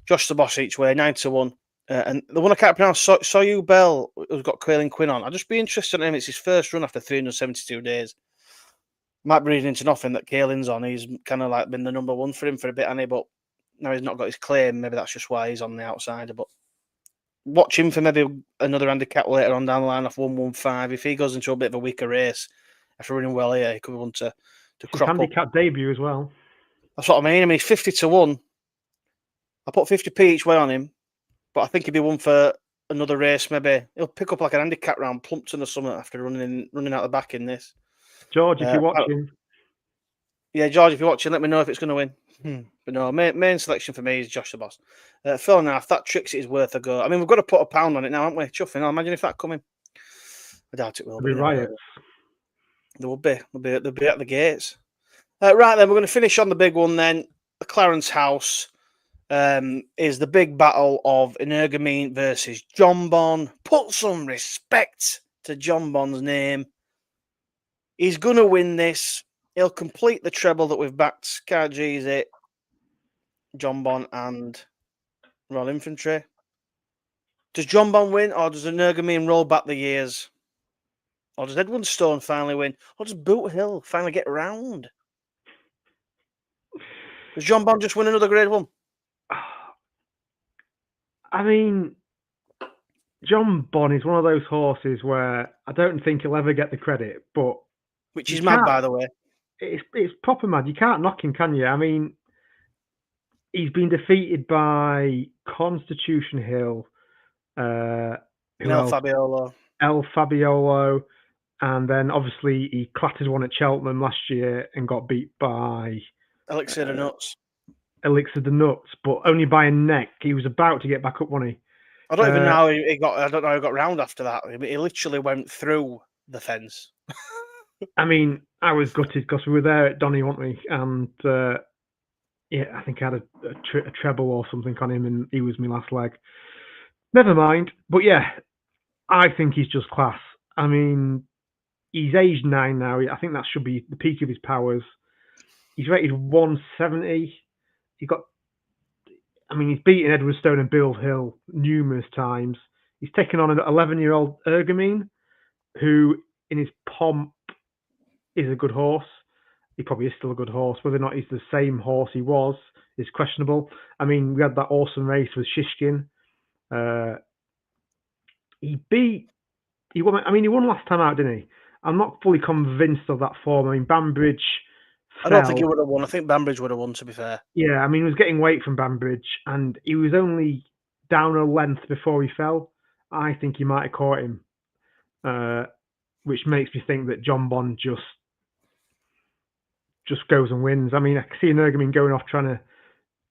Josh the Boss each way, 9-1. And the one I can't pronounce, Soyu Bell, who's got Quaylen Quinn on. I'll just be interested in him. It's his first run after 372 days. Might be reading into nothing that Quaylen's on. He's kind of like been the number one for him for a bit, hasn't he? But now he's not got his claim. Maybe that's just why he's on the outsider. But watch him for maybe another handicap later on down the line off 115. If he goes into a bit of a weaker race, after running well here, he could want to crop up. Handicap debut as well. That's what I mean. He's 50-1. I put 50p each way on him, but I think he'd be one for another race. Maybe he'll pick up like an handicap round, Plumpton or something after running out the back in this. George, if you're watching. Yeah, George, if you're watching, let me know if it's going to win. But no, main selection for me is Josh the Boss. Phil and if that Trixie is worth a go. I mean, we've got to put a £1 on it now, haven't we? Chuffing. I'll imagine if that coming. I doubt it will. There'll be riots. There will be. They'll be at the gates. Right then, we're going to finish on the big one then. The Clarence House is the big battle of Energumene versus Jonbon. Put some respect to Jonbon's name. He's going to win this. He'll complete the treble that we've backed. Can't G's it. Jonbon and Royal Infantry. Does Jonbon win, or does Energumene roll back the years? Or does Edwardstone finally win? Or does Boot Hill finally get round? Does Jonbon just win another Grade 1? I mean, Jonbon is one of those horses where I don't think he'll ever get the credit, but which is mad, by the way. It's proper mad. You can't knock him, can you? I mean, he's been defeated by Constitution Hill, El Fabiolo, and then obviously he clattered one at Cheltenham last year and got beat by Elixir the Nuts. Elixir the Nuts, but only by a neck. He was about to get back up, wasn't he? I don't even know how he got. I don't know how he got round after that. He literally went through the fence. I mean, I was gutted because we were there at Donny, weren't we? And yeah, I think I had a treble or something on him, and he was my last leg. Never mind. But yeah, I think he's just class. I mean, he's aged 9 now. I think that should be the peak of his powers. He's rated 170. He's beaten Edwardstone and Bill Hill numerous times. He's taken on an 11-year-old Energumene, who, in his pomp, is a good horse. He probably is still a good horse. Whether or not he's the same horse he was is questionable. I mean, we had that awesome race with Shishkin. He won last time out, didn't he? I'm not fully convinced of that form. I mean, Banbridge I don't think he would have won. I think Banbridge would have won, to be fair. Yeah, I mean, he was getting weight from Banbridge, and he was only down a length before he fell. I think he might have caught him, which makes me think that Jonbon just goes and wins. I mean, I can see Energumene going off trying to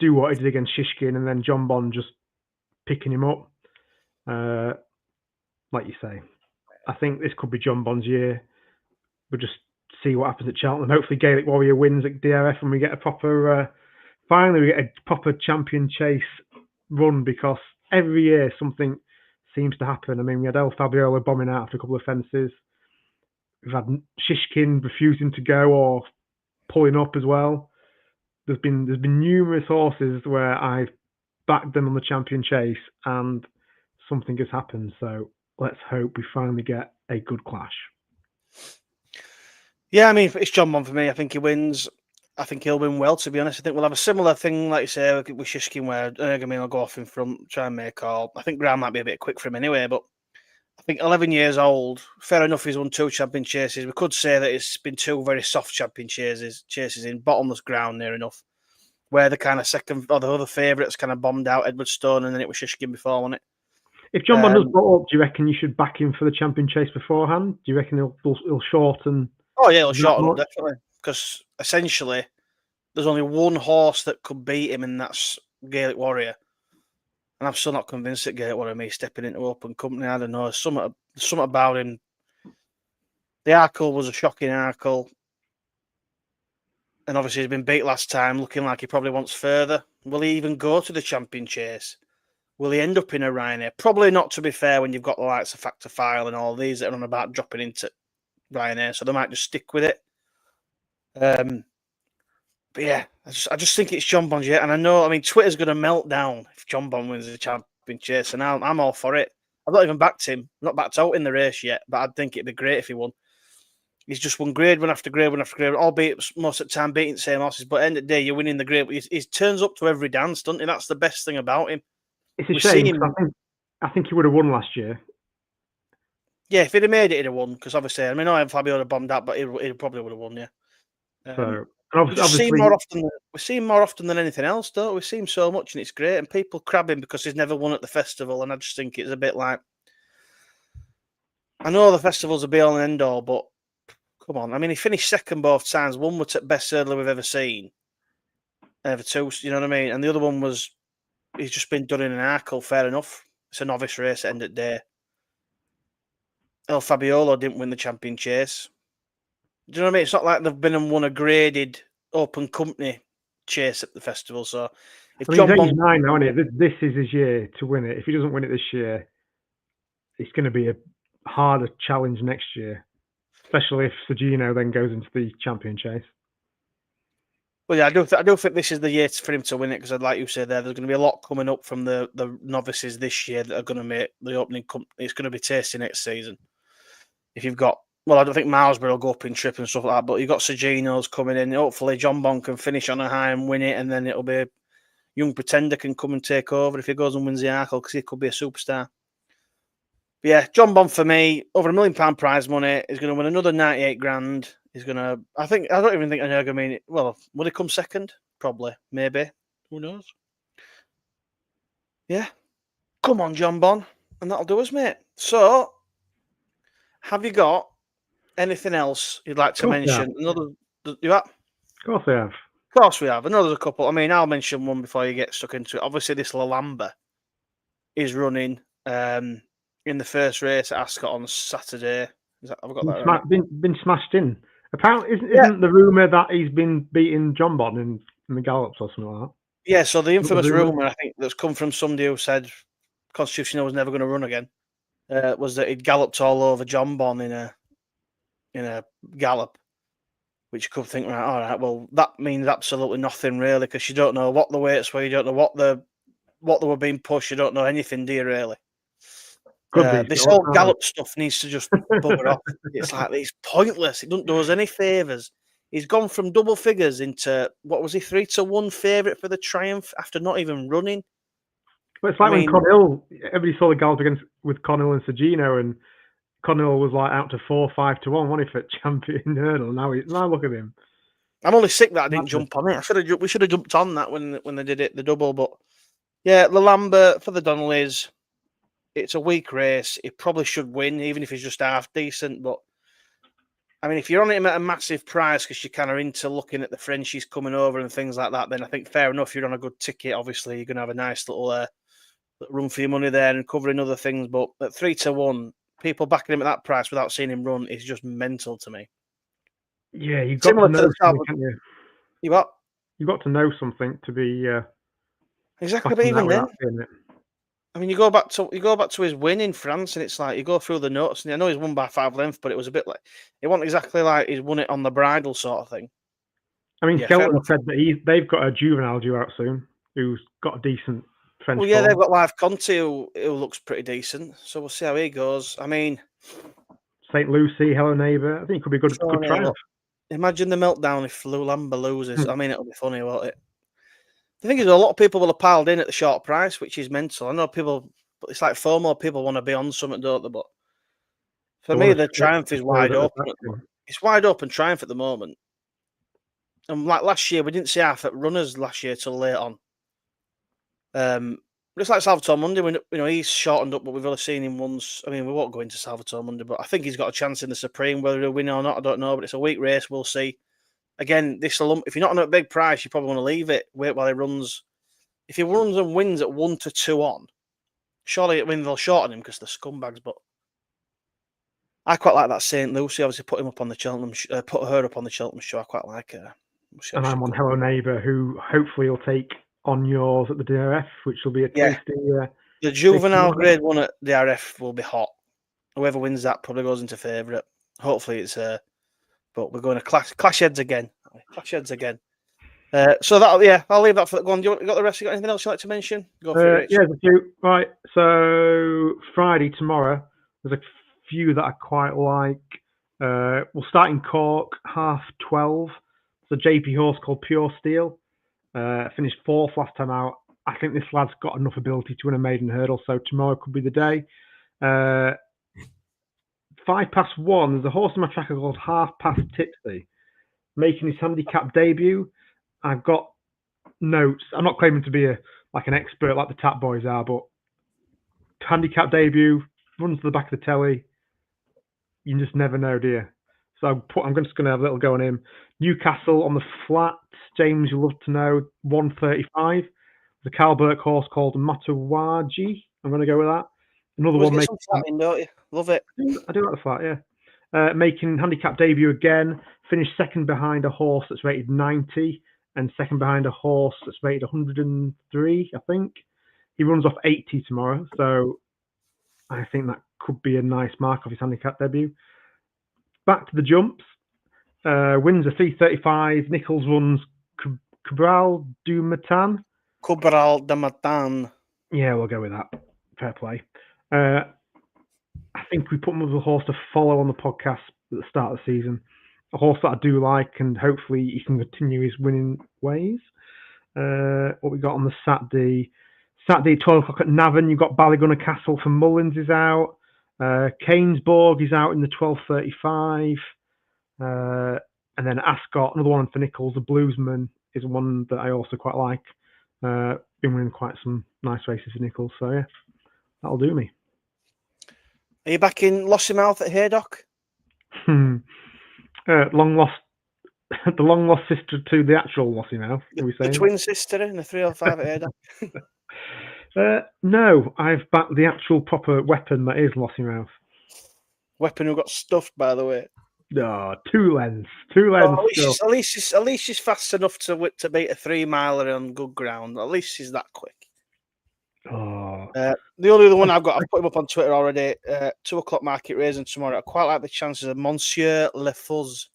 do what he did against Shishkin, and then Jonbon just picking him up. Like you say, I think this could be Jonbon's year. We're just see what happens at Cheltenham. Hopefully, Gaelic Warrior wins at DRF and we get a proper. Finally, we get a proper champion chase run, because every year something seems to happen. I mean, we had El Fabiola bombing out after a couple of fences. We've had Shishkin refusing to go or pulling up as well. There's been numerous horses where I've backed them on the champion chase and something has happened. So let's hope we finally get a good clash. Yeah, I mean, it's Jonbon for me. I think he wins. I think he'll win well, to be honest. I think we'll have a similar thing, like you say, with Shishkin, where Energumene will go off in front, try and make all. I think ground might be a bit quick for him anyway, but I think 11 years old, fair enough, he's won 2 champion chases. We could say that it's been 2 very soft champion chases in bottomless ground near enough, where the kind of second or the other favourites kind of bombed out Edwardstone, and then it was Shishkin before, wasn't it? If Jonbon does bottle up, do you reckon you should back him for the champion chase beforehand? Do you reckon he'll shorten? Oh yeah, he'll shorten up, definitely, because essentially there's only one horse that could beat him, and that's Gaelic Warrior. And I'm still not convinced that Gaelic Warrior me stepping into open company. I don't know. There's something about him. The Arkle was a shocking Arkle. And obviously he's been beat last time, looking like he probably wants further. Will he even go to the champion chase? Will he end up in a Ryanair? Probably not, to be fair, when you've got the likes of Factor File and all these that are on about dropping into Ryanair. So they might just stick with it. But yeah, I just think it's Jonbon's yet. And I know, I mean, Twitter's going to melt down if Jonbon wins the champion chase. And I'm all for it. I've not even backed him. I'm not backed out in the race yet, but I'd think it'd be great if he won. He's just won grade one after grade one after grade, albeit most of the time beating the same horses. But at the end of the day, you're winning the grade. He turns up to every dance, doesn't he? That's the best thing about him. It's a shame. I think he would have won last year. Yeah, if he'd have made it, he'd have won. Because obviously, I mean, I have Fabio had bombed out, but he probably would have won. Yeah. So we see him more often than anything else, don't we? We see him so much, and it's great. And people crab him because he's never won at the festival, and I just think it's a bit like, I know the festival's a be all and end all, but come on. I mean, he finished second both times. One was at best hurdler we've ever seen, ever two. You know what I mean? And the other one was, he's just been done in an Arkle. Fair enough. It's a novice race at the end of the day. El Fabiolo didn't win the champion chase. Do you know what I mean? It's not like they've been and won a graded open company chase at the festival. So if he's age 9 now, isn't it? This is his year to win it. If he doesn't win it this year, it's going to be a harder challenge next year, especially if Sergino then goes into the champion chase. Well, yeah, I do think this is the year for him to win it, because, like you said, there's going to be a lot coming up from the novices this year that are going to make the opening company. It's going to be tasty next season. If you've got, well, I don't think Milesbury will go up in trip and stuff like that, but you've got Sergino's coming in. Hopefully, Jonbon can finish on a high and win it, and then it'll be Young Pretender can come and take over if he goes and wins the Arkle, because he could be a superstar. But yeah, Jonbon for me, over £1 million prize money. He's going to win another 98 grand. He's going to, I don't even think Energumene, well, would he come second? Probably, maybe. Who knows? Yeah. Come on, Jonbon. And that'll do us, mate. So, have you got anything else you'd like to mention? Another, you have? Of course I have. Of course we have. I know there's a couple. I mean, I'll mention one before you get stuck into it. Obviously, this Lalamba is running in the first race at Ascot on Saturday. Have I got that right? Been smashed in. Apparently, isn't the rumour that he's been beating Jonbon in the gallops or something like that? Yeah, so the infamous rumour, I think, that's come from somebody who said Constitutional was never going to run again, was that he'd galloped all over Jonbon in a gallop, which you could think, right, all right, well, that means absolutely nothing, really, because you don't know what the weights were, you don't know what they were being pushed, you don't know anything, do you, really? This whole gallop stuff needs to just bugger off. It's like, it's pointless. It doesn't do us any favours. He's gone from double figures into, what was he, 3-1 favourite for the Triumph after not even running. But it's like when Connell, everybody saw the gallop with Connell and Sergino, and Connell was like out to 4-5-1, wasn't he, for champion hurdle? Now look at him. I'm only sick that I didn't jump on it. We should have jumped on that when they did it, the double. But yeah, Lalamba for the Donnellys. It's a weak race. He probably should win, even if he's just half decent. But I mean, if you're on him at a massive price because you're kind of into looking at the Frenchies coming over and things like that, then I think fair enough. You're on a good ticket. Obviously, you're going to have a nice little run for your money there and covering other things. But at 3-1, people backing him at that price without seeing him run is just mental to me. Yeah, you've got to Similar to know the something, Salvador. can't you? You what? You've got to know something to be Exactly, but backing that even then, without seeing it. I mean, you go back to his win in France, and it's like you go through the notes, and I know he's won by 5 lengths, but it was a bit like it wasn't exactly like he's won it on the bridle sort of thing. I mean, Yeah, fair Skelton enough. said that they've got a juvenile due out soon who's got a decent French Well, yeah, they've form. got Live Conti who looks pretty decent, so we'll see how he goes. I mean, St. Lucie, Hello Neighbour. I think it could be a good triumph. Imagine the meltdown if Lulamba loses. Hmm. I mean, it'll be funny, won't it? The thing is, a lot of people will have piled in at the short price, which is mental. I know people, but it's like FOMO. People want to be on something, don't they? But for They me, want the triumph to is show wide that they're open. backed him. It's wide open triumph at the moment. And like last year, we didn't see half at runners last year till late on. Looks like Salvatore Monday. He's shortened up, but we've only seen him once. I mean, we won't go into Salvatore Monday, but I think he's got a chance in the Supreme. Whether he'll win or not, I don't know. But it's a weak race. We'll see. Again, if you're not on a big price, you probably want to leave it. Wait while he runs. If he runs and wins at 1 to 2 on, surely they'll shorten him because they're scumbags. But I quite like that St. Lucie. Obviously, put her up on the Cheltenham show. I quite like her. And I'm on Hello Neighbour, who hopefully will take on yours at the DRF, which will be a tasty. The juvenile grade 1 at DRF will be hot. Whoever wins that probably goes into favourite. Hopefully it's but we're going to clash heads again. So I'll leave that for go on. You got the rest? You got anything else you'd like to mention? Go for it. Yeah, there's a few. Right, so Friday tomorrow, there's a few that I quite like. We'll start in Cork, 12:30. It's a JP horse called Pure Steel. Finished 4th last time out. I think this lad's got enough ability to win a maiden hurdle, so tomorrow could be the day. 1:05, there's a horse in my tracker called Half Past Tipsy, making his handicap debut. I've got notes. I'm not claiming to be an expert like the Tap Boys are, but handicap debut, runs to the back of the telly. You just never know, do you? So I'm just going to have a little go on him. Newcastle on the flat. James, you'll love to know, 1:35. The Cal Burke horse called Matawaji. I'm going to go with that. Another one making some flat in, don't you? Love it. I do like the flat, yeah. Making handicap debut again. Finished second behind a horse that's rated 90 and second behind a horse that's rated 103, I think. He runs off 80 tomorrow, so I think that could be a nice mark of his handicap debut. Back to the jumps. Windsor 3:35. Nichols runs Cabral du Matan. Cabral du Matan. Yeah, we'll go with that. Fair play. I think we put him as a horse to follow on the podcast at the start of the season. A horse that I do like, and hopefully he can continue his winning ways. What we got on the Saturday? Saturday, 12 o'clock at Navan, you've got Ballygunner Castle for Mullins is out. Canesborg is out in the 12:35. And then Ascot, another one for Nichols, the Bluesman, is one that I also quite like. Been winning quite some nice races for Nichols, so yeah, that'll do me. Are you back in Lossiemouth at Haydock? Long lost, the long lost sister to the actual Lossiemouth. Are we saying the twin sister in the 305 at Haydock? No, I've backed the actual proper weapon that is Lossiemouth. Weapon who got stuffed, by the way. No, 2 lengths. 2 lengths. At least she's fast enough to beat a 3-miler on good ground. At least she's that quick. Oh. The only other one I've put him up on Twitter already. 2 o'clock market raising tomorrow. I quite like the chances of Monsieur Le Fuzz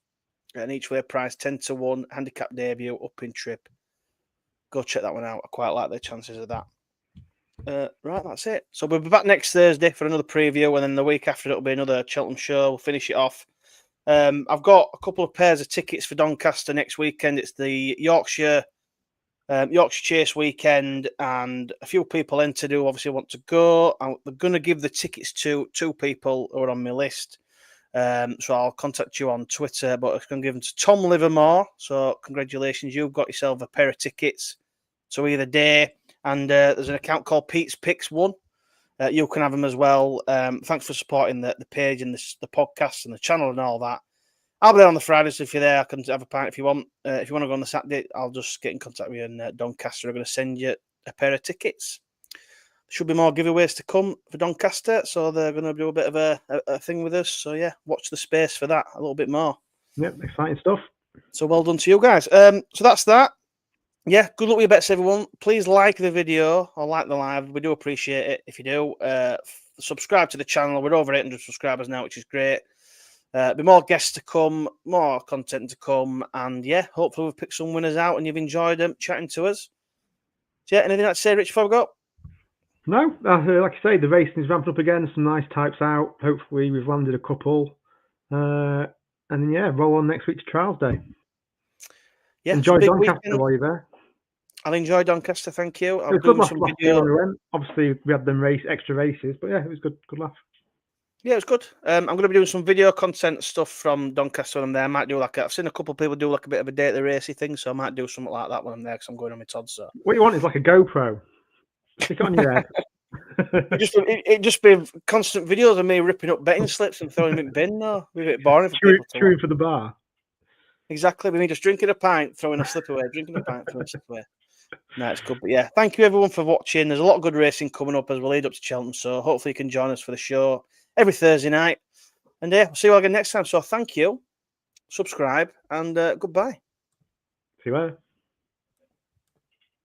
at an each way price 10 to 1 handicap debut up in trip. Go check that one out. I quite like the chances of that. Right, that's it. So we'll be back next Thursday for another preview, and then the week after it'll be another Cheltenham show. We'll finish it off. I've got a couple of pairs of tickets for Doncaster next weekend. It's the Yorkshire Chase weekend, and a few people entered who obviously want to go. They're going to give the tickets to 2 people who are on my list. So I'll contact you on Twitter, but it's going to give them to Tom Livermore. So congratulations, you've got yourself a pair of tickets to either day. And there's an account called Pete's Picks 1. You can have them as well. Thanks for supporting the page and the podcast and the channel and all that. I'll be there on the Friday, so if you're there, I can have a pint if you want. If you want to go on the Saturday, I'll just get in contact with you, and Doncaster are going to send you a pair of tickets. There should be more giveaways to come for Doncaster, so they're going to do a bit of a thing with us. So, yeah, watch the space for that a little bit more. Yep, exciting stuff. So well done to you guys. So that's that. Yeah, good luck with your bets, everyone. Please like the video or like the live. We do appreciate it if you do. Subscribe to the channel. We're over 800 subscribers now, which is great. Be more guests to come, more content to come, and yeah, hopefully we've picked some winners out and you've enjoyed them chatting to us. So yeah, anything to say, Rich, before we go? No, like I say, the racing's ramped up again. Some nice types out. Hopefully we've landed a couple. And then, yeah, roll on next week's Trials Day. Yeah, enjoy big Doncaster weekend. while you're there. I'll enjoy Doncaster, thank you. It was good laugh last year when we went. Obviously, we had them extra races, but yeah, it was good laugh. Yeah, it was good. I'm going to be doing some video content stuff from Doncaster when I'm there. I might do I've seen a couple of people do like a bit of a day at the racy thing, so I might do something like that when I'm there because I'm going on my Todd. So what you want is like a GoPro. Stick it on your head. It just be constant videos of me ripping up betting slips and throwing them in bin. No, it'd be a bit boring for people to chewing for the bar. Exactly. We need just drinking a pint, throwing a slip away, drinking a pint, throwing a slip away. No, it's good. But yeah, thank you everyone for watching. There's a lot of good racing coming up as we lead up to Cheltenham. So hopefully you can join us for the show every Thursday night. And yeah, we'll see you all again next time. So thank you, subscribe, and goodbye. See you later.